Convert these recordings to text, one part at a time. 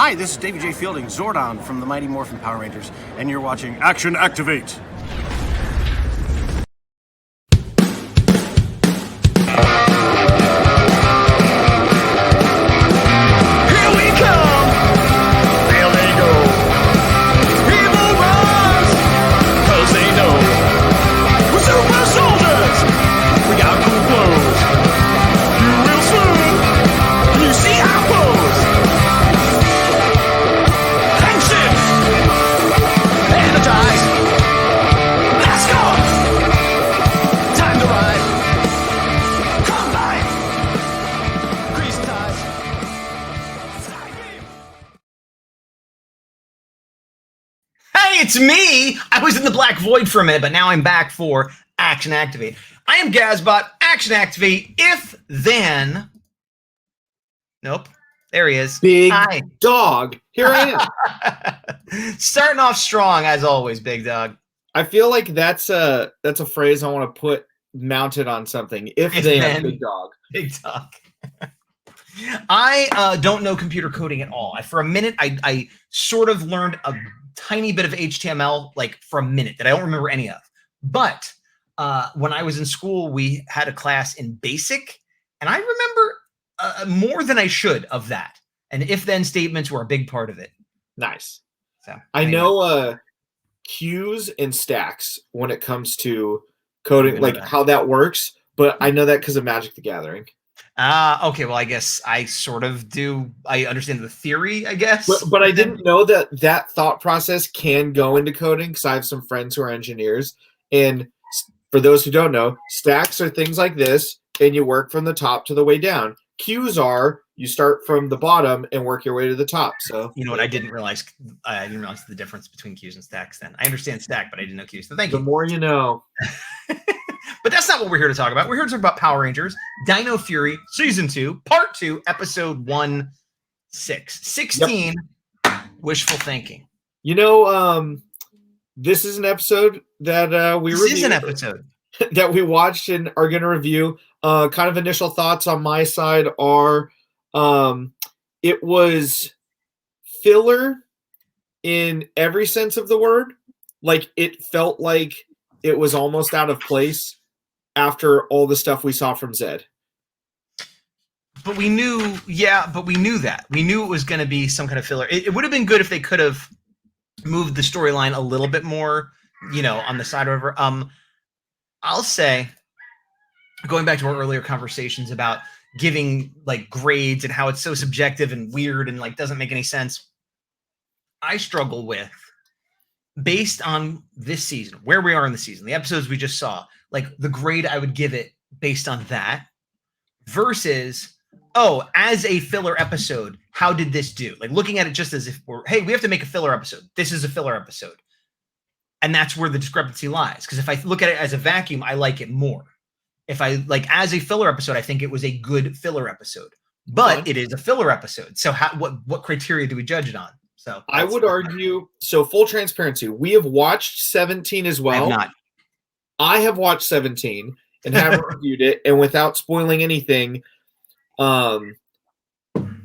Hi, this is Davey J. Fielding, Zordon from the Mighty Morphin Power Rangers, and you're watching Action Activate! It's me! I was in the Black Void for a minute, but now I'm back for Action Activate. I am Gazbot, Action Activate, if then... Nope. There he is. Big Hi. Dog. Here I am. Starting off strong, as always, Big Dog. I feel like that's a phrase I want to put mounted on something. If then, Big Dog. Big Dog. I don't know computer coding at all. For a minute, I sort of learned a tiny bit of HTML, like for a minute, that I don't remember any of. But when I was in school, we had a class in BASIC, and I remember more than I should of that. And if-then statements were a big part of it. Nice. So I know queues and stacks when it comes to coding, like how that works, but I know that because of Magic the Gathering. Okay, well, I guess I sort of do. I understand the theory, I guess. But I didn't know that thought process can go into coding because I have some friends who are engineers. And for those who don't know, stacks are things like this, and you work from the top to the way down. Queues are you start from the bottom and work your way to the top. So you know what? I didn't realize the difference between queues and stacks then. I understand stack, but I didn't know queues. So thank you. The more you know. But that's not what we're here to talk about. We're here to talk about Power Rangers, Dino Fury, Season 2, Part 2, Episode 1-6. 16, yep. Wishful Thinking. You know, this is an episode that we reviewed. This is an episode. That we watched and are going to review. Kind of initial thoughts on my side are it was filler in every sense of the word. Like, it felt like it was almost out of place after all the stuff we saw from Zed. But we knew, but we knew that. We knew it was going to be some kind of filler. It would have been good if they could have moved the storyline a little bit more, on the side of her. I'll say, going back to our earlier conversations about giving like grades and how it's so subjective and weird and like doesn't make any sense, I struggle with, based on this season, where we are in the season, the episodes we just saw, like the grade I would give it based on that versus, as a filler episode, how did this do? Like looking at it just as if hey, we have to make a filler episode. This is a filler episode. And that's where the discrepancy lies. Because if I look at it as a vacuum, I like it more. If I as a filler episode, I think it was a good filler episode. But it is a filler episode. So what criteria do we judge it on? So I would argue, so full transparency, we have watched 17 as well. I have not. I have watched 17 and haven't reviewed it. And without spoiling anything, you can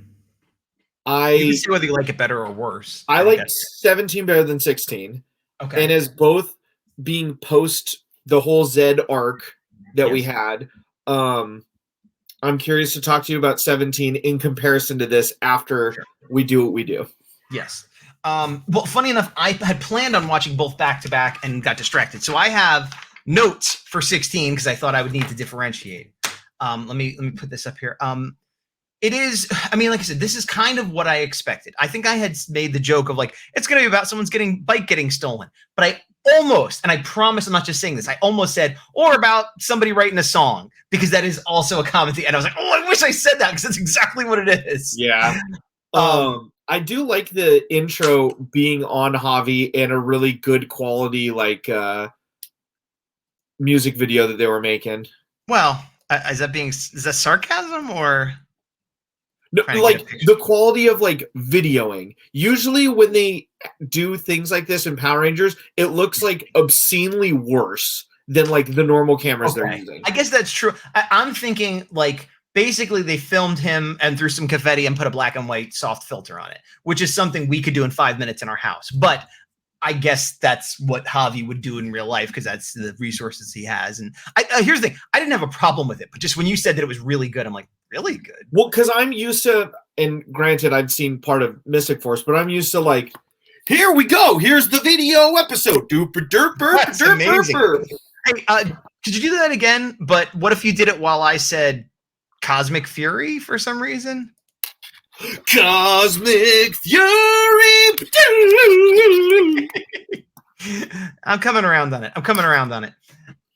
see whether you like it better or worse. I like 17 better than 16. Okay. And as both being post the whole Zed arc that we had, I'm curious to talk to you about 17 in comparison to this after we do what we do. Yes. Well, funny enough, I had planned on watching both back to back and got distracted. So I have notes for 16 because I thought I would need to differentiate. Let me put this up here. It is, like I said, this is kind of what I expected. I think I had made the joke of like, it's going to be about someone's bike getting stolen. But I almost, and I promise I'm not just saying this, I almost said, or about somebody writing a song, because that is also a comment. And I was like, I wish I said that because that's exactly what it is. Yeah. I do like the intro being on Javi and a really good quality, music video that they were making. Well, is that sarcasm or? No, like the quality of videoing. Usually when they do things like this in Power Rangers, it looks like obscenely worse than the normal cameras they're using. I guess that's true. I'm thinking basically they filmed him and threw some confetti and put a black and white soft filter on it, which is something we could do in 5 minutes in our house. But I guess that's what Javi would do in real life because that's the resources he has. And here's the thing. I didn't have a problem with it, but just when you said that it was really good, I'm like, really good? Well, because I'm used to, and granted, I've seen part of Mystic Force, but I'm used to like, here we go. Here's the video episode. Dooper derper. That's amazing. Hey, could you do that again? But what if you did it while I said Cosmic Fury for some reason? Cosmic Fury. I'm coming around on it.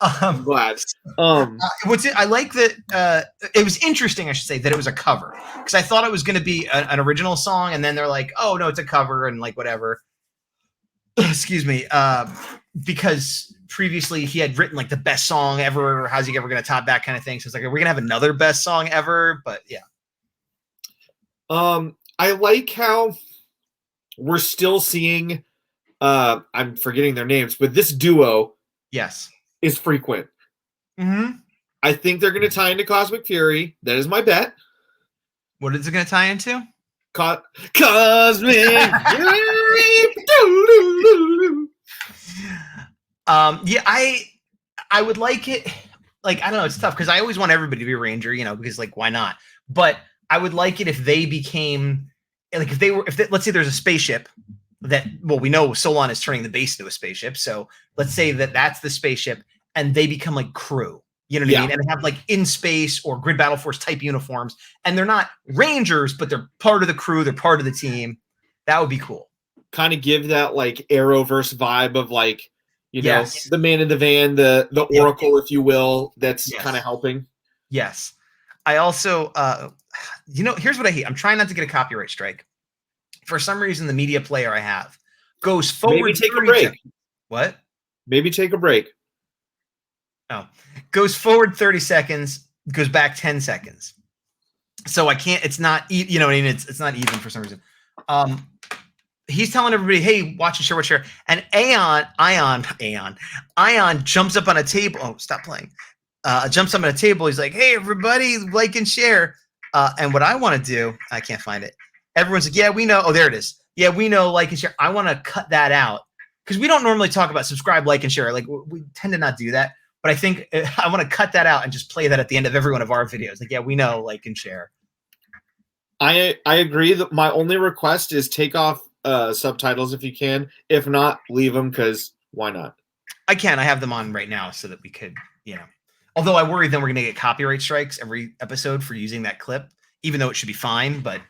I'm glad. I like that. It was interesting, I should say, that it was a cover because I thought it was going to be an original song, and then they're like, "Oh no, it's a cover," and like whatever. Excuse me. Because previously he had written like the best song ever. How's he ever going to top that kind of thing? So it's like, are we going to have another best song ever? But yeah. I like how we're still seeing. I'm forgetting their names, but this duo, yes, is frequent. Mm-hmm. I think they're going to tie into Cosmic Fury. That is my bet. What is it going to tie into? Cosmic Fury. Yeah, I would like it. Like, I don't know, it's tough because I always want everybody to be a Ranger, because like, why not? But I would like it if they became like, let's say there's a spaceship that, well, we know Solon is turning the base into a spaceship. So let's say that's the spaceship and they become like crew, you know what I mean? And they have like in space or Grid Battle Force type uniforms and they're not Rangers, but they're part of the crew. They're part of the team. That would be cool. Kind of give that like Arrowverse vibe of like, yes, the man in the van, the Oracle, if you will, that's kind of helping. Yes. I also, here's what I hate. I'm trying not to get a copyright strike. For some reason, the media player I have goes forward. Maybe take a break. Seconds. What? Maybe take a break. Oh, goes forward 30 seconds, goes back 10 seconds. So I can't, it's not, what I mean? It's not even for some reason. He's telling everybody, hey, watch and share. And Ion jumps up on a table. Oh, stop playing. Jumps up on a table. He's like, hey, everybody, like and share. And what I want to do, I can't find it. Everyone's like, yeah, we know. Oh, there it is. Yeah, we know, like and share. I want to cut that out because we don't normally talk about subscribe, like, and share. Like, we tend to not do that. But I think I want to cut that out and just play that at the end of every one of our videos. Like, yeah, we know, like, and share. I agree that my only request is take off subtitles if you can. If not, leave them because why not? I can. I have them on right now so that we could, Although I worry then we're going to get copyright strikes every episode for using that clip, even though it should be fine. But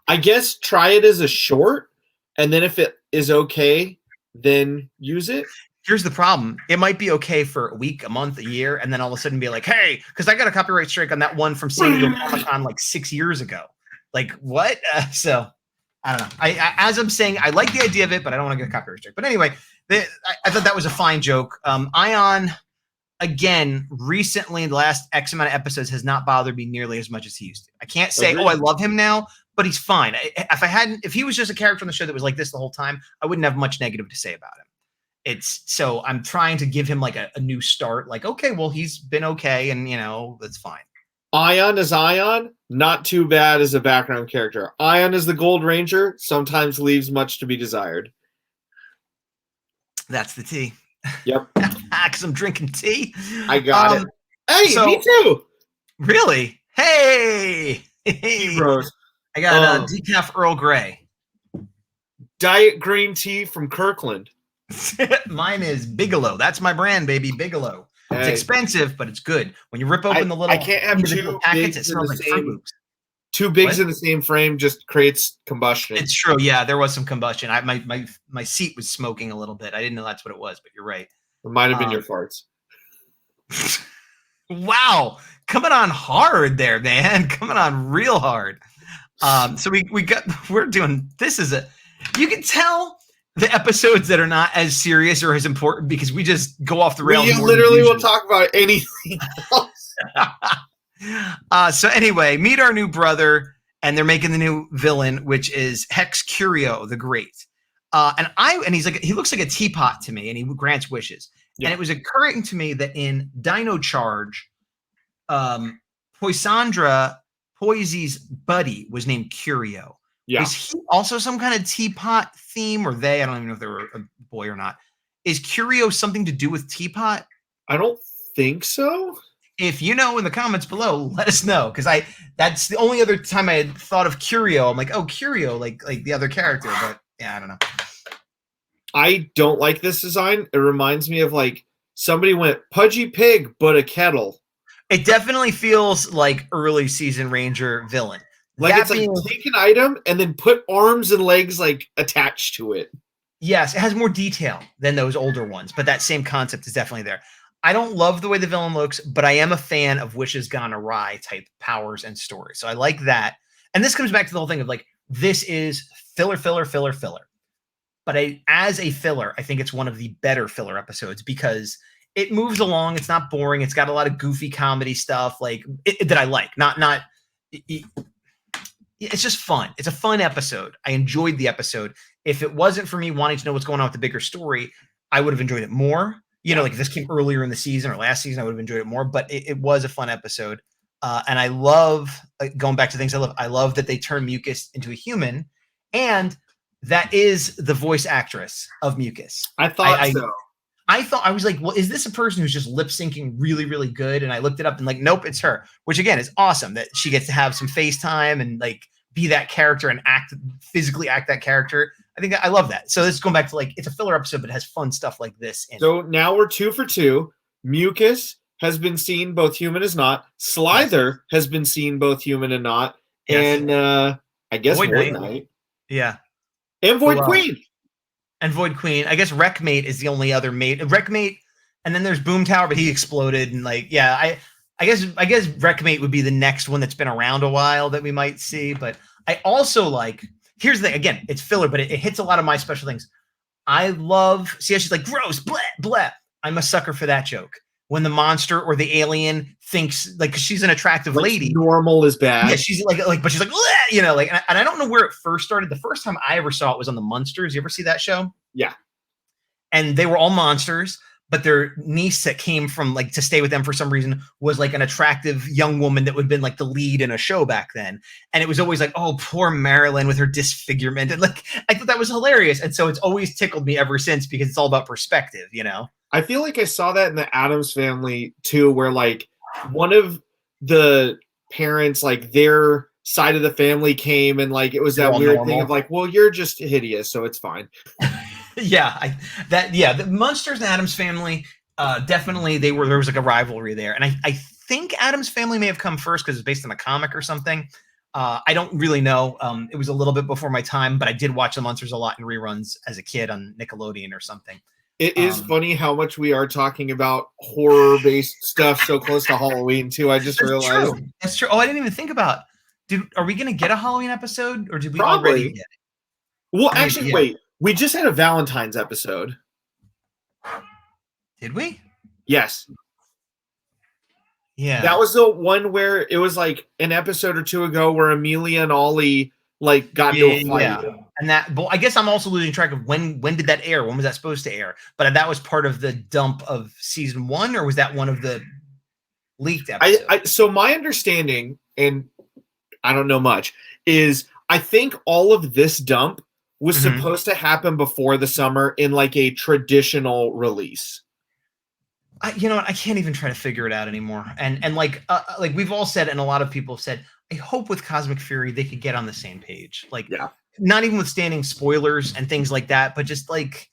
I guess try it as a short, and then if it is okay, then use it. Here's the problem. It might be okay for a week, a month, a year, and then all of a sudden be like, hey, because I got a copyright strike on that one from San Diego Comic-Con like 6 years ago. Like, what? So, I don't know. As I'm saying, I like the idea of it, but I don't want to get a copyright strike. But anyway, I thought that was a fine joke. Ion, again, recently, in the last X amount of episodes, has not bothered me nearly as much as he used to. I can't say, I love him now, but he's fine. If he was just a character on the show that was like this the whole time, I wouldn't have much negative to say about him. So I'm trying to give him like a new start. Like, okay, well, he's been okay, and that's fine. Ion is Ion, not too bad as a background character. Ion is the Gold Ranger, sometimes leaves much to be desired. That's the tea. Yep. Because I'm drinking tea. I got it. Hey, me too. Really? Hey. Bros. I got decaf Earl Grey. Diet green tea from Kirkland. Mine is Bigelow. That's my brand, baby. Bigelow. Hey. It's expensive, but it's good. When you rip open the little, I can't have two packets, it smells like Fruit Loops. Two bigs in the same frame just creates combustion. It's true. Yeah, there was some combustion. My seat was smoking a little bit. I didn't know that's what it was, but you're right. It might have been your farts. Wow, coming on hard there, man. Coming on real hard. So we're doing this you can tell the episodes that are not as serious or as important because we just go off the rails. We literally will talk about anything else. So anyway, meet our new brother, and they're making the new villain, which is Hex Curio the Great. And he's like, he looks like a teapot to me, and he grants wishes. Yeah. And it was occurring to me that in Dino Charge, Poisy's buddy was named Curio. Yeah. Is he also some kind of teapot theme, or they? I don't even know if they were a boy or not. Is Curio something to do with teapot? I don't think so. If you know in the comments below, let us know, because that's the only other time I had thought of Curio. I'm like, oh, Curio, like the other character, but yeah, I don't know. I don't like this design. It reminds me of like somebody went Pudgy Pig, but a kettle. It definitely feels like early season Ranger villain. Like that it's like take an item and then put arms and legs like attached to it. Yes, it has more detail than those older ones, but that same concept is definitely there. I don't love the way the villain looks, but I am a fan of Wishes Gone Awry type powers and story. So I like that. And this comes back to the whole thing of like, this is filler. But as a filler, I think it's one of the better filler episodes because it moves along. It's not boring. It's got a lot of goofy comedy stuff like that I like. It's just fun. It's a fun episode. I enjoyed the episode. If it wasn't for me wanting to know what's going on with the bigger story, I would have enjoyed it more. You know, like if this came earlier in the season or last season, I would have enjoyed it more. But it was a fun episode. And I love, going back to things I love that they turn Mucus into a human. And that is the voice actress of Mucus. I thought so. I was like, well, is this a person who's just lip syncing really, really good? And I looked it up and like, nope, it's her, which again is awesome that she gets to have some FaceTime and like be that character and physically act that character. I think I love that. So this is going back to like, it's a filler episode, but it has fun stuff like this. So now we're 2 for 2. Mucus has been seen both human as not. Slither has been seen both human and not. Yes. And I guess Void Knight. Yeah. And Void Queen. And Void Queen. I guess Wreckmate is the only other mate. Wreckmate, and then there's Boom Tower, but he exploded. And like, yeah, I guess Wreckmate would be the next one that's been around a while that we might see. But I also like, here's the thing, again, it's filler, but it hits a lot of my special things. I love, see how she's like, gross, bleh, bleh. I'm a sucker for that joke. When the monster or the alien thinks, like, 'cause she's an attractive lady. Normal is bad. Yeah, she's like, but she's like, bleh, you know, like, and I don't know where it first started. The first time I ever saw it was on the Munsters. You ever see that show? Yeah. And they were all monsters, but their niece that came from like to stay with them for some reason was like an attractive young woman that would have been like the lead in a show back then. And it was always like, oh, poor Marilyn with her disfigurement. And like, I thought that was hilarious. And so it's always tickled me ever since because it's all about perspective, you know? I feel like I saw that in the Addams Family too, where like one of the parents, like their side of the family came and like, it was that weird thing of like, well, you're just hideous, so it's fine. Yeah, the Munsters and Addams Family, definitely there was like a rivalry there. And I think Addams Family may have come first because it's based on a comic or something. I don't really know. It was a little bit before my time, but I did watch the Munsters a lot in reruns as a kid on Nickelodeon or something. It is funny how much we are talking about horror-based stuff so close to Halloween too. I just realized. True. That's true. Oh, I didn't even think about. Are we going to get a Halloween episode, or did we Probably already get it? Well, actually, wait. We just had a Valentine's episode. Did we? Yes. Yeah. That was the one where it was like an episode or two ago where Amelia and Ollie like got into a fight. Yeah. And that, but I guess I'm also losing track of when did that air? When was that supposed to air? But that was part of the dump of season 1, or was that one of the leaked episodes? So my understanding, and I don't know much, is I think all of this dump was supposed to happen before the summer in like a traditional release. You know what? I can't even try to figure it out anymore. And like we've all said, and a lot of people have said, I hope with Cosmic Fury they could get on the same page. Like, yeah. Not even withstanding spoilers and things like that, but just like,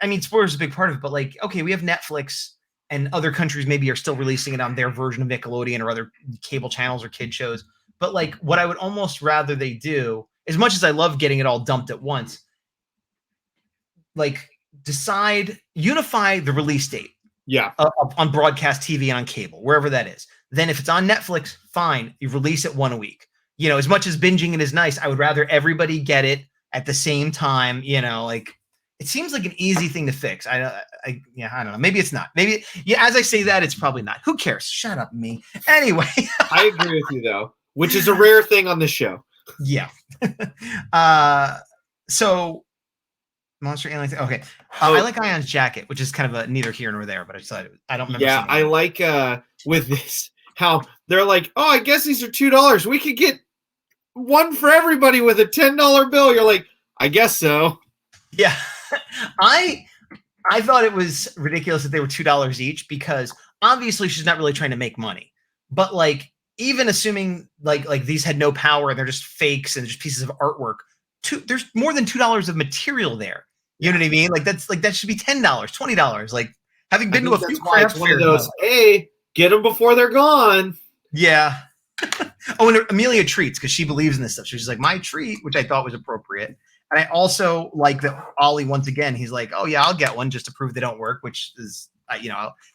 I mean, spoilers are a big part of it, but like, okay, we have Netflix and other countries maybe are still releasing it on their version of Nickelodeon or other cable channels or kid shows. But like, what I would almost rather they do, as much as I love getting it all dumped at once, like unify the release date. Yeah. On broadcast TV and on cable, wherever that is. Then if it's on Netflix, fine, you release it one a week. You know, as much as binging it is nice, I would rather everybody get it at the same time. You know, like it seems like an easy thing to fix. I don't know. Maybe it's not. Maybe, yeah, as I say that, it's probably not. Who cares? Shut up, me. Anyway. I agree with you though, which is a rare thing on this show. Yeah. So Monster Alien. Okay. I like Ion's jacket, which is kind of a neither here nor there, but I don't remember. Yeah, I like with this. how they're like, oh, I guess these are $2. We could get one for everybody with a $10 bill. You're like, I guess so. Yeah. I thought it was ridiculous that they were $2 each because obviously she's not really trying to make money. But like even assuming like these had no power and they're just fakes and just pieces of artwork, there's more than $2 of material there. You know what I mean? Like that should be $10, $20. Like having been to a few craft one of fairs, those, hey, get them before they're gone. yeah. Oh, and Amelia treats because she believes in this stuff. She's like, my treat, which I thought was appropriate. And I also like that Ollie, once again, he's like, oh yeah, I'll get one just to prove they don't work, which is,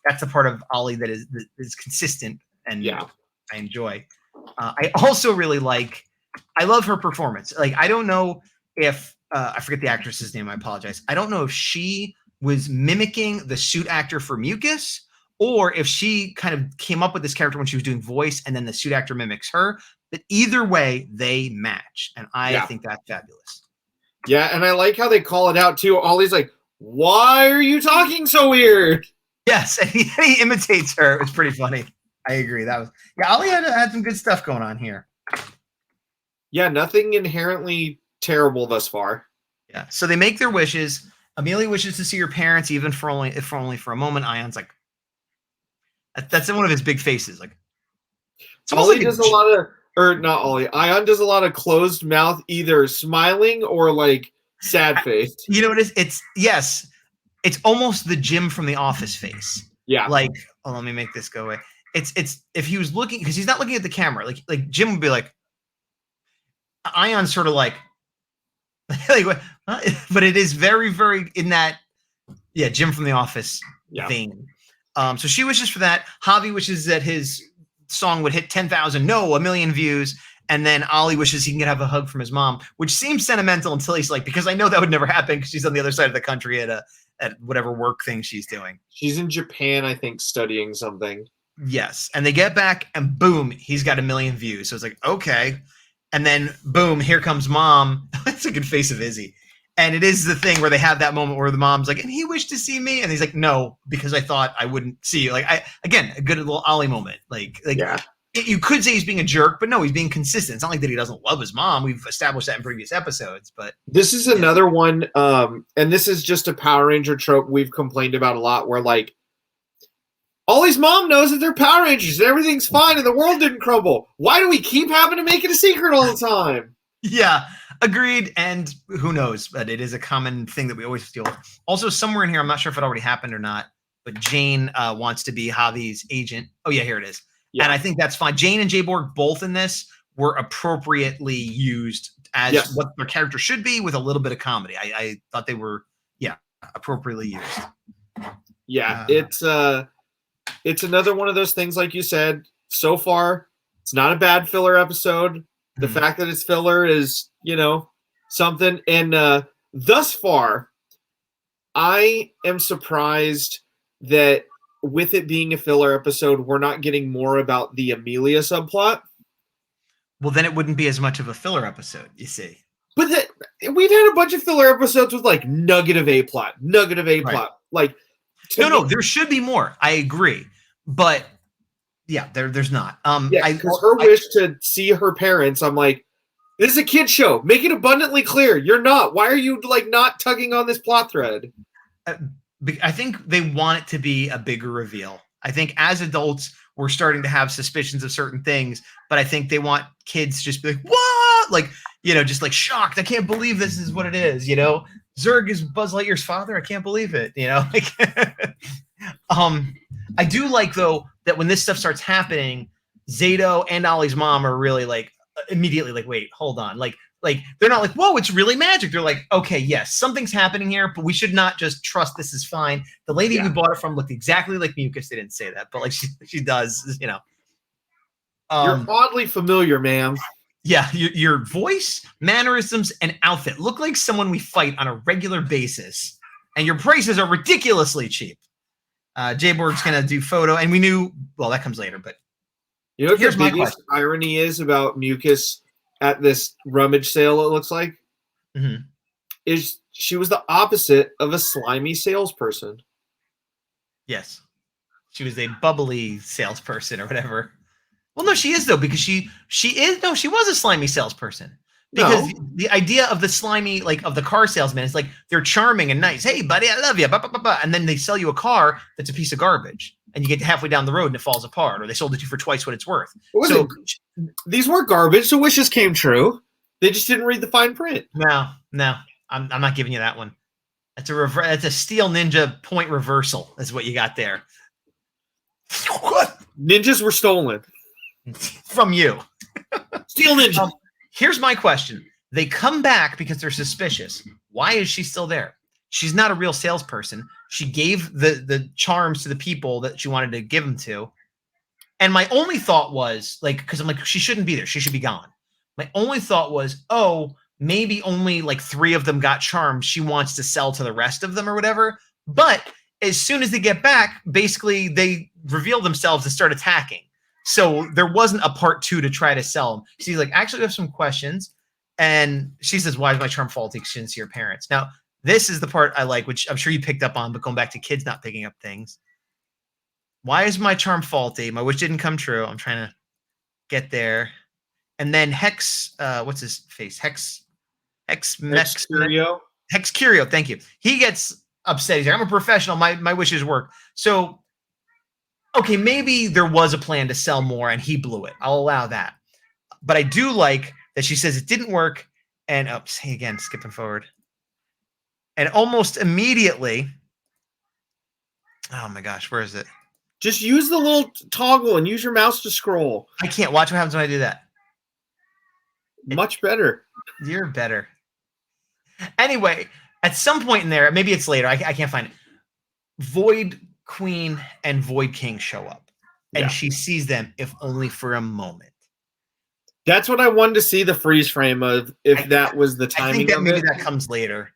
that's the part of Ollie that is consistent and I enjoy. I also really I love her performance. Like, I don't know if, I forget the actress's name, I apologize. I don't know if she was mimicking the suit actor for Mucus or if she kind of came up with this character when she was doing voice and then the suit actor mimics her. But either way, they match. And I think that's fabulous. Yeah, and I like how they call it out too. Ollie's like, why are you talking so weird? Yes, and he imitates her. It was pretty funny. I agree. Ollie had some good stuff going on here. Yeah, nothing inherently terrible thus far. Yeah. So they make their wishes. Amelia wishes to see her parents, even if only for a moment. Ion's like, that's one of his big faces. Like, Ollie does a lot of, or not Ollie. Ion does a lot of closed mouth, either smiling or like sad face. You know what it is? It's almost the Jim from The Office face. Yeah. Like, oh, let me make this go away. It's if he was looking, because he's not looking at the camera. Like Jim would be like, Ion's sort of like what? But it is very, very in that, Jim from The Office vein. So she wishes for that. Javi wishes that his song would hit 10,000, no, 1 million views. And then Ollie wishes he can have a hug from his mom, which seems sentimental until he's like, because I know that would never happen because she's on the other side of the country at whatever work thing she's doing. She's in Japan, I think, studying something. Yes. And they get back and boom, he's got 1 million views. So it's like, okay. And then boom, here comes mom. That's a good face of Izzy. And it is the thing where they have that moment where the mom's like, and he wished to see me. And he's like, no, because I thought I wouldn't see you. Like, again, a good little Ollie moment. Like you could say he's being a jerk, but no, he's being consistent. It's not like that he doesn't love his mom. We've established that in previous episodes, but this is another one. And this is just a Power Ranger trope we've complained about a lot where like, Ollie's mom knows that they're Power Rangers and everything's fine and the world didn't crumble. Why do we keep having to make it a secret all the time? Yeah, agreed. And who knows, but it is a common thing that we always deal with. Also, somewhere in here, I'm not sure if it already happened or not, but Jane wants to be Javi's agent. Oh, yeah, here it is. Yeah. And I think that's fine. Jane and Jayborg both in this were appropriately used as what their character should be with a little bit of comedy. I thought they were, appropriately used. Yeah, it's another one of those things, like you said, so far, it's not a bad filler episode. The fact that it's filler is, something. And thus far, I am surprised that with it being a filler episode, we're not getting more about the Amelia subplot. Well, then it wouldn't be as much of a filler episode, you see. But we've had a bunch of filler episodes with like nugget of A plot. Right. Like, no, there should be more. I agree. But yeah, there's not. Because her wish to see her parents, I'm like, this is a kid show. Make it abundantly clear. You're not. Why are you like not tugging on this plot thread? I think they want it to be a bigger reveal. I think as adults, we're starting to have suspicions of certain things, but I think they want kids to just be like, what? Like, just like shocked. I can't believe this is what it is. Zurg is Buzz Lightyear's father. I can't believe it. I do like though that when this stuff starts happening, Zato and Ollie's mom are really like immediately like, wait, hold on. Like they're not like, whoa, it's really magic. They're like, okay, yes, something's happening here, but we should not just trust this is fine. The lady we bought it from looked exactly like Mucus. They didn't say that, but like she does, You're oddly familiar, ma'am. Yeah, your voice, mannerisms, and outfit look like someone we fight on a regular basis, and your prices are ridiculously cheap. Jayborg's gonna do photo, and we knew. Well, that comes later, but what the biggest irony is about Mucus at this rummage sale? It looks like is she was the opposite of a slimy salesperson. Yes, she was a bubbly salesperson or whatever. Well, no, she is though, because she was a slimy salesperson. Because the idea of the slimy, like of the car salesman, is like they're charming and nice. Hey, buddy, I love you. Blah, blah, blah, blah. And then they sell you a car that's a piece of garbage, and you get halfway down the road and it falls apart, or they sold it to you for twice what it's worth. So these weren't garbage. The wishes came true. They just didn't read the fine print. No, I'm not giving you that one. That's a Steel Ninja point reversal. Is what you got there. What? Ninjas were stolen from you. Steel Ninja. Here's my question. They come back because they're suspicious. Why is she still there? She's not a real salesperson. She gave the charms to the people that she wanted to give them to. And my only thought was, like, because I'm like, she shouldn't be there. She should be gone. My only thought was, oh, maybe only like 3 of them got charms. She wants to sell to the rest of them or whatever. But as soon as they get back, basically they reveal themselves and start attacking. So there wasn't a part 2 to try to sell them. She's like, actually, we have some questions. And she says, why is my charm faulty? She didn't see her parents. Now, this is the part I like, which I'm sure you picked up on, but going back to kids not picking up things. Why is my charm faulty? My wish didn't come true. I'm trying to get there. And then Hex, what's his face? Hex Curio. Hex Curio, thank you. He gets upset. He's like, I'm a professional. My wishes work. So, okay, maybe there was a plan to sell more and he blew it. I'll allow that. But I do like that she says it didn't work. And say again, skipping forward. And almost immediately, oh my gosh, where is it? Just use the little toggle and use your mouse to scroll. I can't. Watch what happens when I do that. Much better. You're better. Anyway, at some point in there, maybe it's later. I can't find it. Void Queen and Void King show up. And she sees them, if only for a moment. That's what I wanted to see the freeze frame of, if that was the timing. I think that of maybe it. that comes later.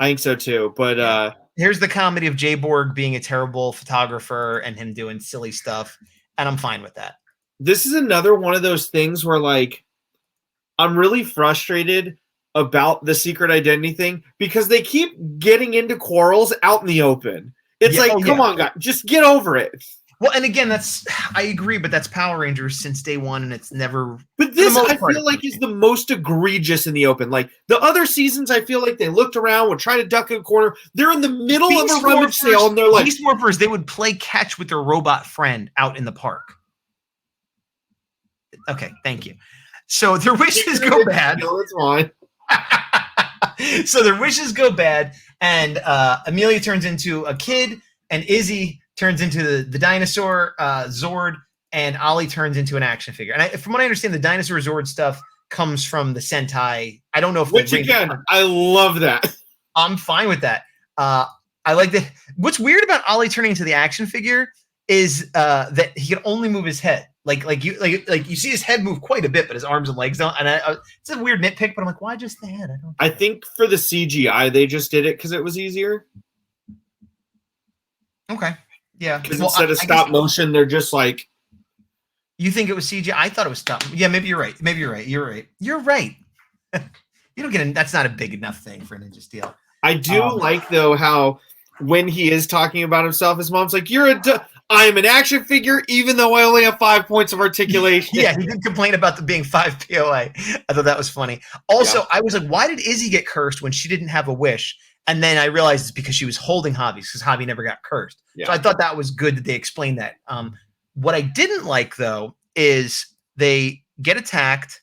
I think so too. But here's the comedy of Jay Borg being a terrible photographer and him doing silly stuff. And I'm fine with that. This is another one of those things where, like, I'm really frustrated about the secret identity thing because they keep getting into quarrels out in the open. It's come on, guys, just get over it. Well, and again, I agree, but that's Power Rangers since day one, and it's never. But this, I feel like, is the most egregious in the open. Like the other seasons, I feel like they looked around, would try to duck in a corner. They're in the middle of a rummage sale, and they're like, Beast Morphers, they would play catch with their robot friend out in the park. Okay, thank you. So their wishes go bad. No, it's fine. So their wishes go bad, and Amelia turns into a kid, and Izzy turns into the dinosaur Zord, and Ollie turns into an action figure. And from what I understand, the dinosaur Zord stuff comes from the Sentai. I don't know if which again, I love that. I'm fine with that. I like that. What's weird about Ollie turning into the action figure is that he can only move his head. Like you see his head move quite a bit, but his arms and legs don't. And it's a weird nitpick, but I'm like, why just the head? I think for the CGI, they just did it because it was easier. Okay. Yeah. Because instead of stop motion, they're just like. You think it was CGI? I thought it was stop. Yeah, maybe you're right. You're right. You don't get that's not a big enough thing for a Ninja Steel. I do like though how when he is talking about himself, his mom's like, I'm an action figure, even though I only have 5 points of articulation. Yeah, he did complain about the being 5 POA. I thought that was funny. Also, I was like, why did Izzy get cursed when she didn't have a wish? And then I realized it's because she was holding Hobbies, because Hobby never got cursed. Yeah. So I thought that was good that they explained that. What I didn't like, though, is they get attacked,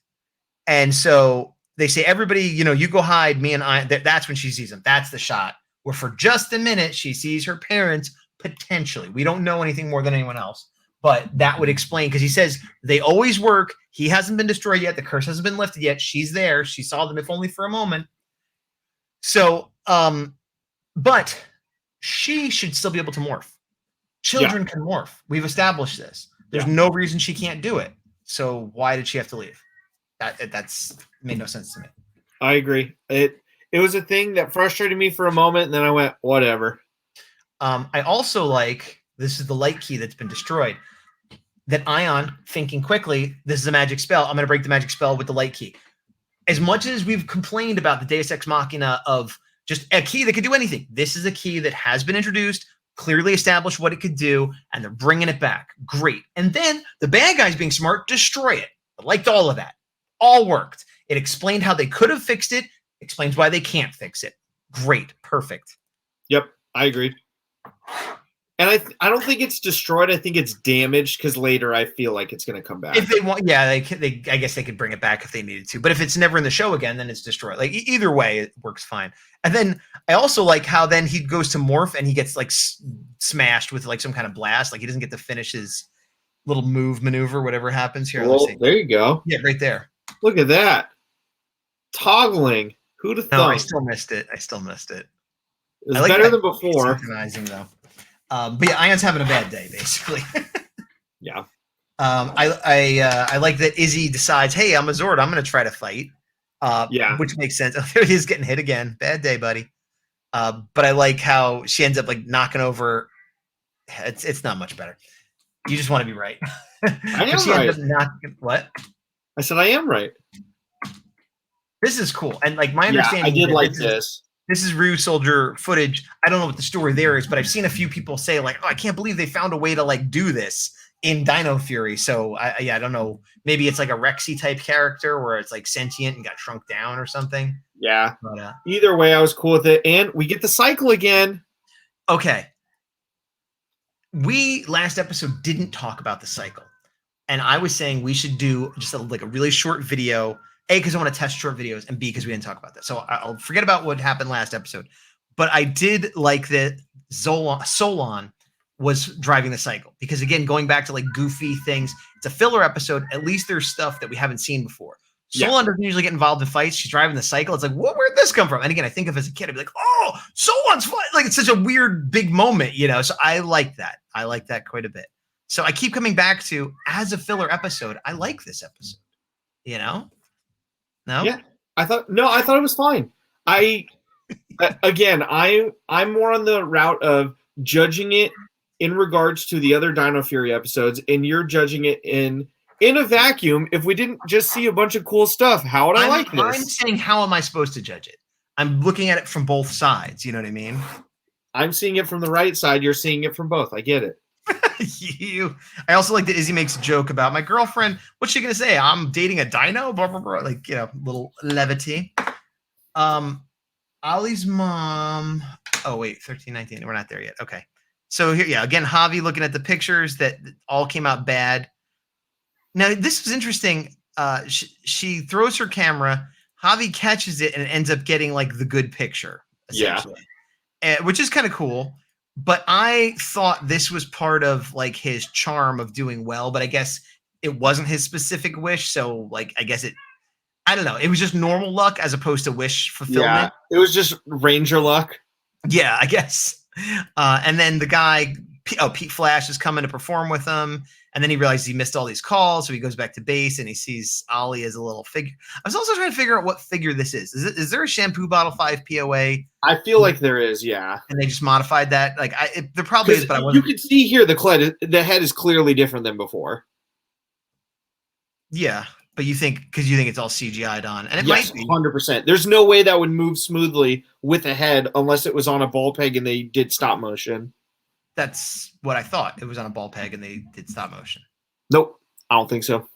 and so they say, everybody, you go hide, me and I. That's when she sees them. That's the shot where for just a minute she sees her parents. Potentially. We don't know anything more than anyone else, but that would explain, because he says they always work. He hasn't been destroyed yet. The curse hasn't been lifted yet. She's there. She saw them, if only for a moment. So, but she should still be able to morph. Children can morph. We've established this. There's no reason she can't do it. So why did she have to leave? That's made no sense to me. I agree. It was a thing that frustrated me for a moment, and then I went, whatever. I also like, this is the light key that's been destroyed, that Ion, thinking quickly, this is a magic spell. I'm going to break the magic spell with the light key. As much as we've complained about the Deus Ex Machina of just a key that could do anything, this is a key that has been introduced. clearly established what it could do, and they're bringing it back. Great. And then the bad guys being smart, destroy it. I liked all of that. All worked. It explained how they could have fixed it, explains why they can't fix it. Great. Perfect. Yep, I agree. And I don't think it's destroyed. I think it's damaged because later I feel like it's going to come back. If they want, yeah, I guess they could bring it back if they needed to. But if it's never in the show again, then it's destroyed. Like either way, it works fine. And then I also like how then he goes to morph and he gets like smashed with like some kind of blast. Like he doesn't get to finish his little maneuver, whatever happens here. Well, there you go. Yeah, right there. Look at that. Toggling. Who'd have thought? No, I still missed it. It was better than before. Synchronizing though. But yeah, Ion's having a bad day, basically. Yeah. I like that Izzy decides, hey, I'm a Zord. I'm going to try to fight. Yeah. Which makes sense. Oh, there he is getting hit again. Bad day, buddy. But I like how she ends up like knocking over. It's not much better. You just want to be right. I am she right. Ends up knocking, what? I said I am right. This is cool. And like my understanding, I did like this. This is Rue Soldier footage. I don't know what the story there is, but I've seen a few people say like, "Oh, I can't believe they found a way to like do this in Dino Fury." So I don't know. Maybe it's like a Rexy type character where it's like sentient and got shrunk down or something. Yeah. But, either way, I was cool with it, and we get the cycle again. Okay. We last episode didn't talk about the cycle, and I was saying we should do just like a really short video. A, because I want to test short videos, and B, because we didn't talk about that. So I'll forget about what happened last episode. But I did like that Solon was driving the cycle. Because, again, going back to, like, goofy things, it's a filler episode. At least there's stuff that we haven't seen before. Solon doesn't usually get involved in fights. She's driving the cycle. It's like, where'd this come from? And, again, I think of as a kid, I'd be like, oh, Solon's fight. Like, it's such a weird, big moment, you know? So I like that. I like that quite a bit. So I keep coming back to, as a filler episode, I like this episode, you know? No? Yeah. I thought it was fine. I'm more on the route of judging it in regards to the other Dino Fury episodes, and you're judging it in a vacuum. If we didn't just see a bunch of cool stuff, how would I like this? I'm saying, how am I supposed to judge it? I'm looking at it from both sides. You know what I mean? I'm seeing it from the right side. You're seeing it from both. I get it. I also like that Izzy makes a joke about my girlfriend. What's she gonna say? I'm dating a dino, blah blah blah. Like, you know, little levity. Ollie's mom. Oh wait, 1319. We're not there yet. Okay. So here, yeah, again, Javi looking at the pictures that all came out bad. Now this was interesting. She throws her camera. Javi catches it and it ends up getting like the good picture, essentially, which is kind of cool. But I thought this was part of like his charm of doing well, but I guess it wasn't his specific wish. So like, I guess I don't know. It was just normal luck as opposed to wish fulfillment. Yeah, it was just Ranger luck. Yeah, I guess. And then the guy, Pete Flash is coming to perform with him. And then he realizes he missed all these calls. So he goes back to base and he sees Ollie as a little figure. I was also trying to figure out what figure this is. Is there a shampoo bottle 5 POA? I feel like there is, yeah. And they just modified that. Like there probably is, but I wasn't. You can see here the head is clearly different than before. Yeah, but you think it's all CGI'd on, and it yes, might be 100%. There's no way that would move smoothly with a head unless it was on a ball peg and they did stop motion. That's what I thought. It was on a ball peg and they did stop motion. Nope, I don't think so.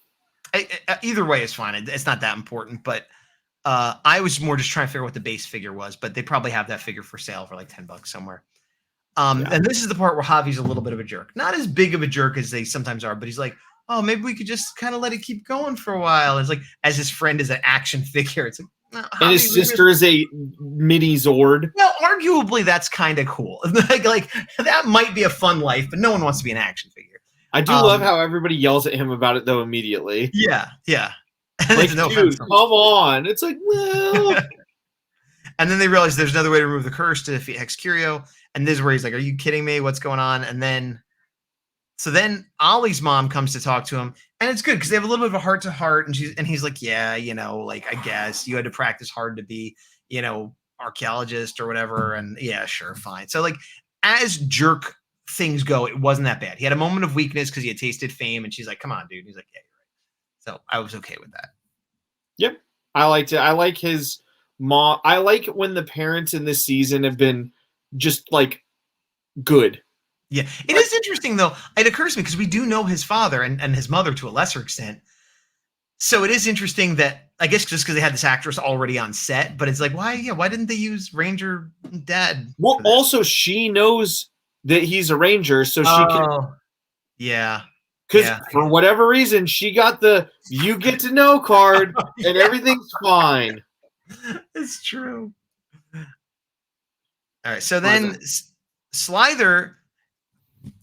Either way is fine. It's not that important, but I was more just trying to figure out what the base figure was, but they probably have that figure for sale for like $10 somewhere. And this is the part where Javi's a little bit of a jerk. Not as big of a jerk as they sometimes are, but he's like, oh, maybe we could just kind of let it keep going for a while. It's like, as his friend is an action figure. It's like, no, and his sister is a mini Zord. Well, arguably, that's kind of cool. like that might be a fun life, but no one wants to be an action figure. I do love how everybody yells at him about it, though, immediately. Yeah. Like, dude, come on. It's like, well. And then they realize there's another way to remove the curse to defeat Hex Curio. And this is where he's like, are you kidding me? What's going on? And then Ollie's mom comes to talk to him. And it's good because they have a little bit of a heart to heart. And he's like, yeah, you know, like, I guess you had to practice hard to be, you know, archaeologist or whatever. And yeah, sure, fine. So like, as jerk things go, it wasn't that bad. He had a moment of weakness because he had tasted fame. And she's like, come on, dude. And he's like, yeah, you're right. So I was okay with that. Yep. I liked it. I like his mom. I like when the parents in this season have been just like good. Yeah, it is interesting though. It occurs to me because we do know his father and his mother to a lesser extent. So it is interesting that I guess just because they had this actress already on set, but it's like why? Yeah, why didn't they use Ranger Dad? Well, also she knows that he's a ranger, so she can. Yeah. Because for whatever reason, she got the "you get to know" card, and everything's fine. It's true. All right, so then Slither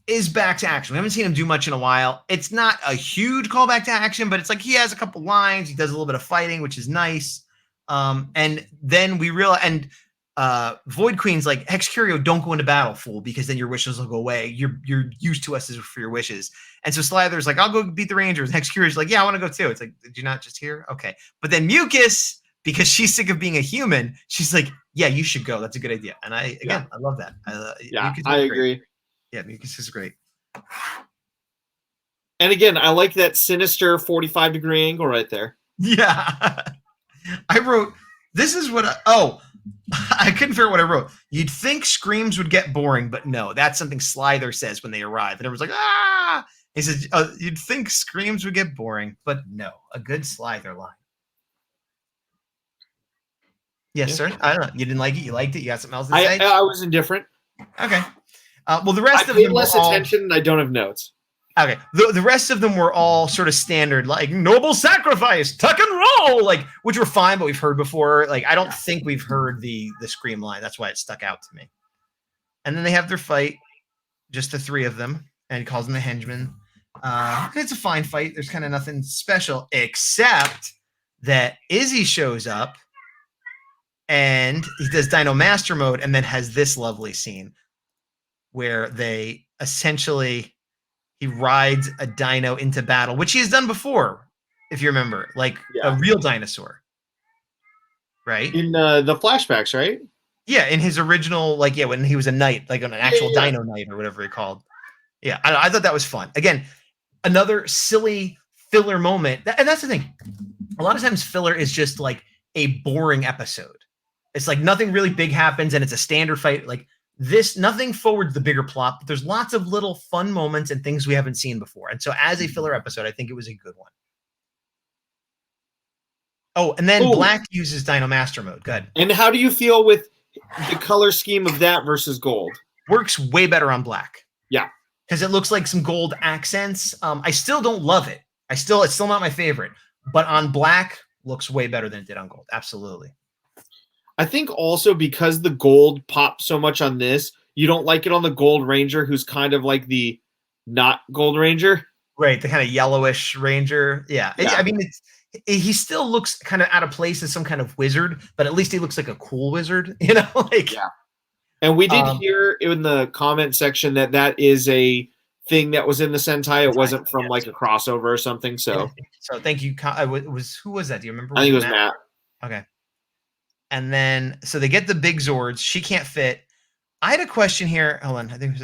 is back to action. We haven't seen him do much in a while. It's not a huge callback to action, but it's like he has a couple lines. He does a little bit of fighting, which is nice. And then we realize, and Void Queen's like, Hex Curio, don't go into battle, fool, because then your wishes will go away. You're used to us for your wishes. And so Slither's like, I'll go beat the Rangers. And Hex Curio's like, yeah, I want to go too. It's like, did you not just hear? Okay. But then Mucus, because she's sick of being a human, she's like, yeah, you should go. That's a good idea. And I love that. I agree. Yeah, Mucus is great. And again, I like that sinister 45-degree angle right there. Yeah. I wrote, this is what I couldn't figure out what I wrote. You'd think screams would get boring, but no, that's something Slither says when they arrive. And everyone's like, ah! He says, you'd think screams would get boring, but no, a good Slither line. Yes, sir. I don't know. You didn't like it? You liked it? You got something else to say? I was indifferent. Okay. Well, the rest I of them paid less attention, and I don't have notes. Okay. The rest of them were all sort of standard, like noble sacrifice, tuck and roll, like which were fine, but we've heard before. Like I don't think we've heard the scream line. That's why it stuck out to me. And then they have their fight, just the three of them, and he calls them the henchmen. It's a fine fight. There's kind of nothing special except that Izzy shows up and he does Dino Master Mode and then has this lovely scene where they essentially he rides a dino into battle, which he has done before, if you remember, like a real dinosaur, right? In the flashbacks, right? Yeah, in his original, like, when he was a knight, like an actual dino knight or whatever he called. Yeah, I thought that was fun. Again, another silly filler moment. And that's the thing. A lot of times filler is just like a boring episode. It's like nothing really big happens and it's a standard fight. Like this, nothing forwards the bigger plot, but there's lots of little fun moments and things we haven't seen before. And so as a filler episode, I think it was a good one. Oh, and then Black uses Dino Master Mode. Good. And how do you feel with the color scheme of that versus gold? Works way better on Black. Yeah. Because it looks like some gold accents. I still don't love it. It's still not my favorite. But on Black, looks way better than it did on gold. Absolutely. I think also because the gold popped so much on this, you don't like it on the Gold Ranger, who's kind of like the not Gold Ranger. Right, the kind of yellowish Ranger. Yeah. I mean, he still looks kind of out of place as some kind of wizard, but at least he looks like a cool wizard, you know? And we did hear in the comment section that is a thing that was in the Sentai. It wasn't from like a crossover or something. So thank you. Who was that? Do you remember? I think it was Matt. Okay. And then, so they get the big Zords. She can't fit. I had a question here. Hold on. I think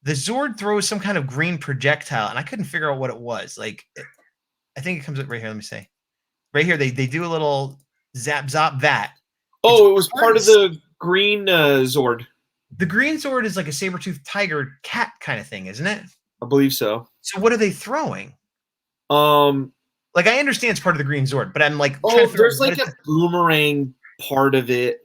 the Zord throws some kind of green projectile, and I couldn't figure out what it was. Like, I think it comes up right here. Let me see. Right here, they do a little zap that. Oh, it was part of the green Zord. The green Zord is like a saber-toothed tiger cat kind of thing, isn't it? I believe so. So what are they throwing? Like, I understand it's part of the green Zord, but I'm like, there's like a boomerang part of it.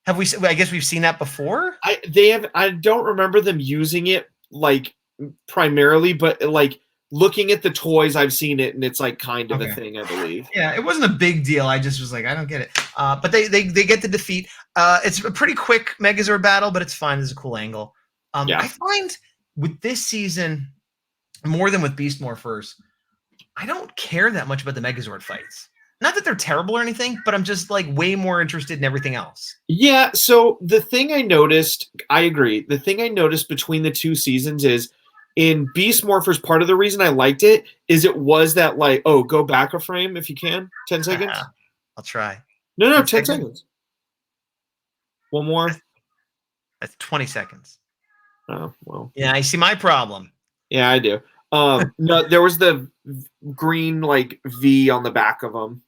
Have we? I guess we've seen that before. I don't remember them using it like primarily, but like looking at the toys, I've seen it, and it's like kind of a thing, I believe. Yeah, it wasn't a big deal. I just was like, I don't get it. But they get the defeat. It's a pretty quick Megazord battle, but it's fine. There's a cool angle. I find with this season more than with Beast Morphers, I don't care that much about the Megazord fights. Not that they're terrible or anything, but I'm just like way more interested in everything else. Yeah, so the thing I noticed, I agree. The thing I noticed between the two seasons is in Beast Morphers, part of the reason I liked it is it was that like, go back a frame if you can. 10 seconds? I'll try. No, 10 seconds. One more. That's 20 seconds. Oh, well. Yeah, I see my problem. Yeah, I do. No, there was the green like V on the back of them.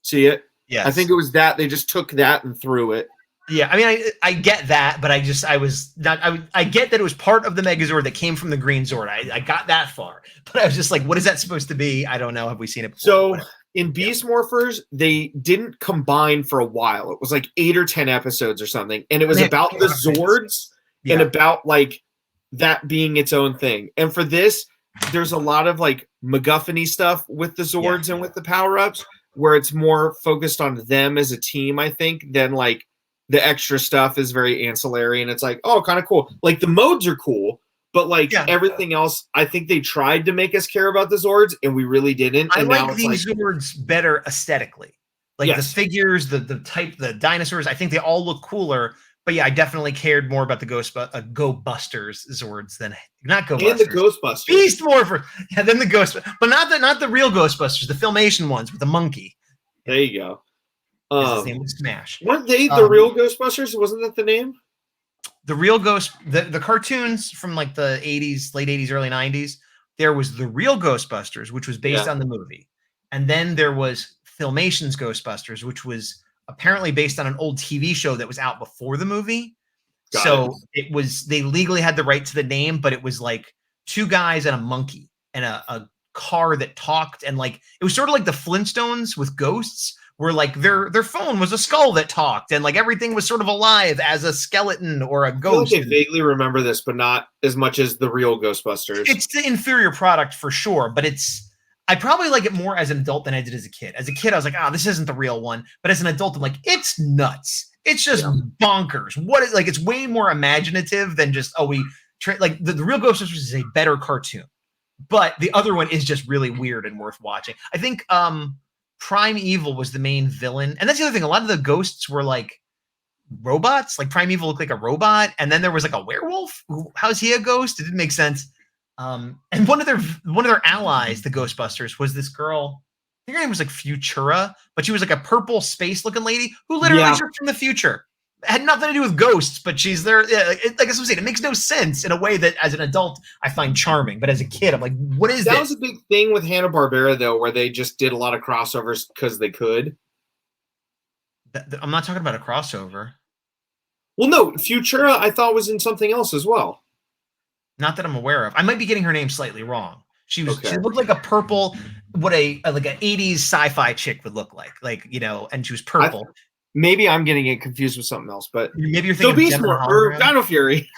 See it? Yeah. I think it was that. They just took that and threw it. Yeah, I mean, I get that, but I was not. I get that it was part of the Megazord that came from the Green Zord. I got that far, but I was just like, what is that supposed to be? I don't know. Have we seen it before? So in Beast Morphers, they didn't combine for a while. It was like 8 or 10 episodes or something, and it was about the Zords and about like that being its own thing. And for this, there's a lot of like MacGuffin-y stuff with the Zords and with the power-ups, where it's more focused on them as a team, I think, than like the extra stuff is very ancillary, and it's like, oh, kind of cool. Like the modes are cool, but like everything else, I think they tried to make us care about the Zords, and we really didn't. I and like now these Zords better aesthetically. Like the figures, the type, the dinosaurs, I think they all look cooler. But yeah, I definitely cared more about the Go Busters Zords than not Go and Busters. the Ghostbusters. Beast Morpher. Yeah, then the Ghost, but not the real Ghostbusters, the Filmation ones with the monkey. There you go. His name was Smash. Weren't they the real Ghostbusters? Wasn't that the name? The real the cartoons from like the 80s, late 80s, early 90s, there was the real Ghostbusters, which was based on the movie. And then there was Filmation's Ghostbusters, which was apparently based on an old TV show that was out before the movie. It was, they legally had the right to the name, but it was like 2 guys and a monkey and a car that talked. And like, it was sort of like the Flintstones with ghosts, where like their phone was a skull that talked, and like everything was sort of alive as a skeleton or a ghost. I vaguely remember this, but not as much as the real Ghostbusters. It's the inferior product for sure, but I probably like it more as an adult than I did as a kid. As a kid, I was like, this isn't the real one. But as an adult, I'm like, it's nuts. It's just bonkers. What is like? It's way more imaginative than just like the real Ghostbusters is a better cartoon, but the other one is just really weird and worth watching. I think Prime Evil was the main villain, and that's the other thing. A lot of the ghosts were like robots. Like Prime Evil looked like a robot, and then there was like a werewolf. How's he a ghost? It didn't make sense. And one of their allies, the Ghostbusters, was this girl. I think her name was like Futura, but she was like a purple space looking lady who literally jerked from the future. It had nothing to do with ghosts, but she's there. Like I'm saying, it makes no sense in a way that as an adult I find charming, but as a kid I'm like, what is this? That was a big thing with Hanna-Barbera though, where they just did a lot of crossovers because they could. I'm not talking about a crossover. Well, no, Futura I thought was in something else as well. Not that I'm aware of. I might be getting her name slightly wrong. She looked like a purple, like an 80s sci-fi chick would look like, and she was purple. Maybe I'm getting it confused with something else, but maybe you're thinking Beast or Dino Fury.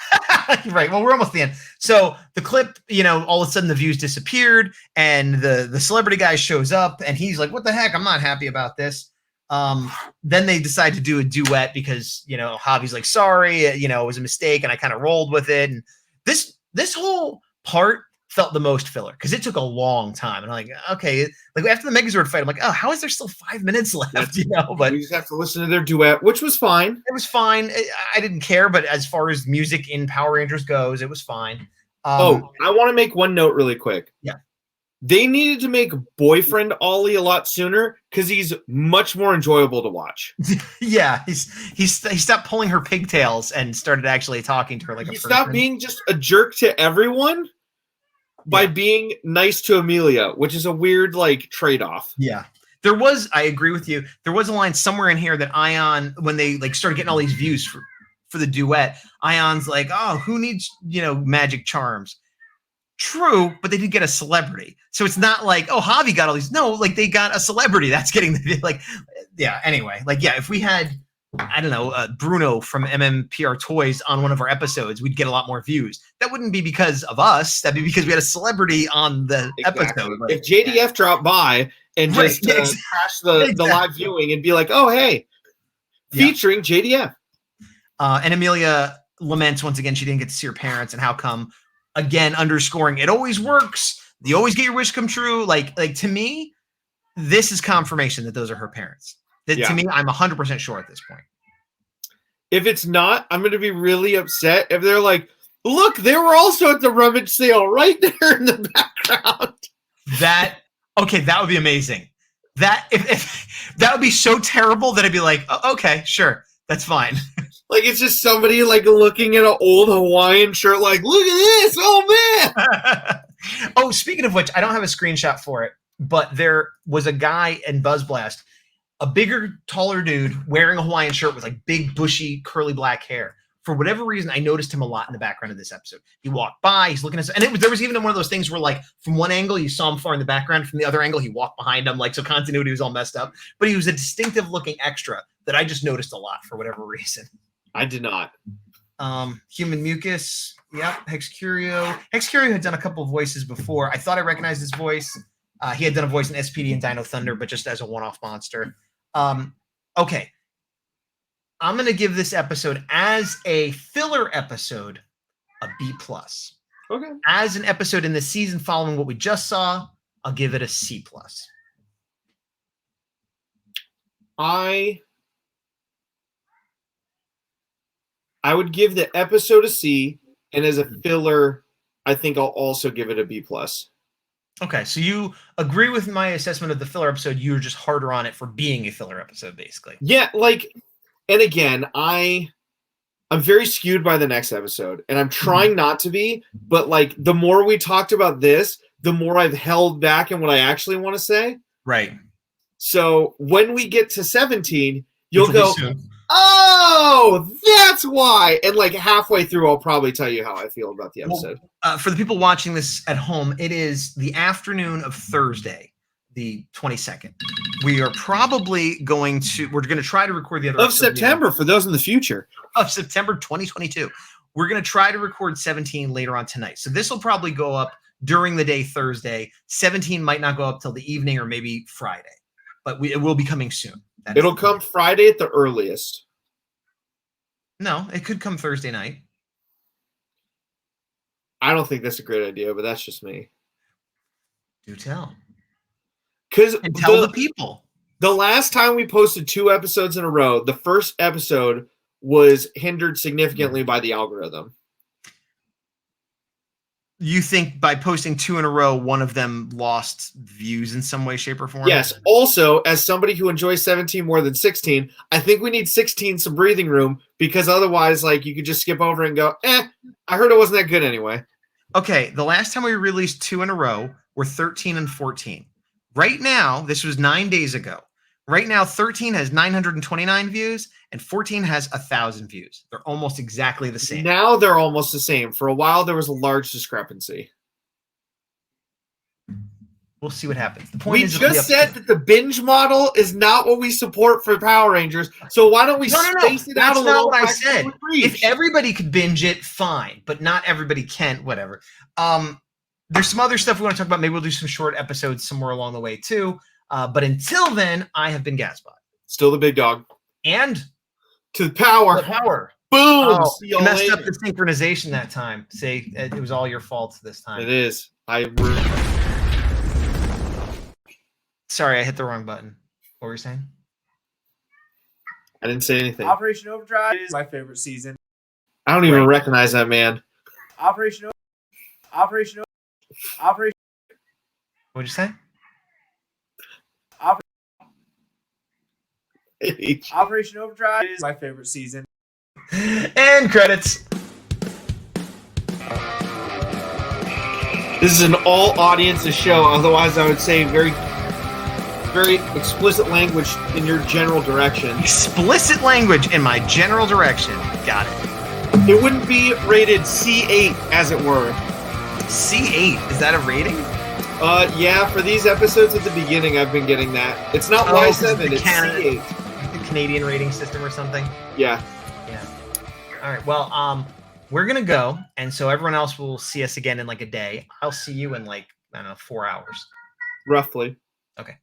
Right. Well, we're almost at the end. So the clip, all of a sudden the views disappeared, and the celebrity guy shows up, and he's like, "What the heck? I'm not happy about this." Then they decide to do a duet because Javi's like, "Sorry, it was a mistake," and I kind of rolled with it. And this whole part felt the most filler because it took a long time, and I'm like, okay, like after the Megazord fight, I'm like, oh, how is there still 5 minutes left? But we just have to listen to their duet, which was fine. It was fine. I didn't care, but as far as music in Power Rangers goes, it was fine. I want to make one note really quick. Yeah, they needed to make Boyfriend Ollie a lot sooner because he's much more enjoyable to watch. Yeah, he stopped pulling her pigtails and started actually talking to her like a person. He stopped being just a jerk to everyone by being nice to Amelia, which is a weird trade-off. Yeah. I agree with you. There was a line somewhere in here that Ion, when they started getting all these views for the duet, Ion's like, oh, who needs, magic charms? True, but they did get a celebrity. So it's not like, oh, Javi got all these. No, they got a celebrity. That's getting the anyway. If we had, I don't know, Bruno from MMPR Toys on one of our episodes, we'd get a lot more views. That wouldn't be because of us. That'd be because we had a celebrity on the episode. If JDF dropped by and just crash the live viewing and be like, oh, hey, featuring JDF. And Amelia laments once again she didn't get to see her parents, and how come, again, underscoring it always works. You always get your wish come true. Like to me, this is confirmation that those are her parents. To me, I'm 100% sure at this point. If it's not, I'm going to be really upset if they're like, look, they were also at the rummage sale right there in the background. That would be amazing. If that would be so terrible that I'd be like, oh, okay, sure, that's fine. It's just somebody looking at an old Hawaiian shirt, look at this, oh man. Oh, speaking of which, I don't have a screenshot for it, but there was a guy in Buzz Blast. a bigger, taller dude wearing a Hawaiian shirt with like big, bushy, curly black hair. For whatever reason, I noticed him a lot in the background of this episode. He walked by, he's looking at us, and there was even one of those things where, like, from one angle you saw him far in the background, from the other angle he walked behind him, like, so continuity was all messed up. But he was a distinctive looking extra that I just noticed a lot for whatever reason. I did not. Human Mucus, yep. Hex Curio had done a couple of voices before. I thought I recognized his voice. He had done a voice in SPD and Dino Thunder, but just as a one-off monster. Okay. I'm going to give this episode, as a filler episode, a B+. Okay. As an episode in the season following what we just saw, I'll give it a C+. I would give the episode a C, and as a filler, I think I'll also give it a B+. Okay, so you agree with my assessment of the filler episode. You're just harder on it for being a filler episode, basically. Yeah, like, and again, I'm very skewed by the next episode, and I'm trying not to be, but like the more we talked about this, the more I've held back in what I actually want to say. Right. So when we get to 17, you'll go, oh, that's why. And like halfway through, I'll probably tell you how I feel about the episode. Well, for the people watching this at home, it is the afternoon of Thursday, the 22nd. We're going to try to record the other of September for those in the future. Of September 2022. We're going to try to record 17 later on tonight. So this will probably go up during the day Thursday. 17 might not go up till the evening or maybe Friday, but it will be coming soon. It'll come Friday at the earliest. No, it could come Thursday night. I don't think that's a great idea, but that's just me. Do tell. And tell the people. The last time we posted 2 episodes in a row, the first episode was hindered significantly by the algorithm. You think by posting 2 in a row, one of them lost views in some way, shape, or form? Yes. Also, as somebody who enjoys 17 more than 16, I think we need 16 some breathing room, because otherwise, like, you could just skip over and go, I heard it wasn't that good anyway. Okay, the last time we released 2 in a row were 13 and 14. Right now, this was 9 days ago. Right now, 13 has 929 views and 14 has 1,000 views. They're almost exactly the same. Now they're almost the same. For a while, there was a large discrepancy. We'll see what happens. The point is, we just said that the binge model is not what we support for Power Rangers. So why don't we space it out a little? That's not what I said. If everybody could binge it, fine, but not everybody can. Whatever. There's some other stuff we want to talk about. Maybe we'll do some short episodes somewhere along the way too. But until then, I have been Gazbot. Still the big dog. And to the power. The power. Boom. You messed up the synchronization that time. Say it was all your fault this time. It is. Sorry, I hit the wrong button. What were you saying? I didn't say anything. Operation Overdrive is my favorite season. I don't even recognize that man. Operation. What'd you say? Operation Overdrive is my favorite season. And credits. This is an all audiences show. Otherwise, I would say very, very explicit language in your general direction. Explicit language in my general direction. Got it. It wouldn't be rated C8, as it were. C8? Is that a rating? Yeah, for these episodes at the beginning, I've been getting that. It's not Y7, it's C8. The Canadian rating system or something? Yeah. Yeah. All right, well, we're going to go, and so everyone else will see us again in like a day. I'll see you in like, I don't know, 4 hours. Roughly. Okay.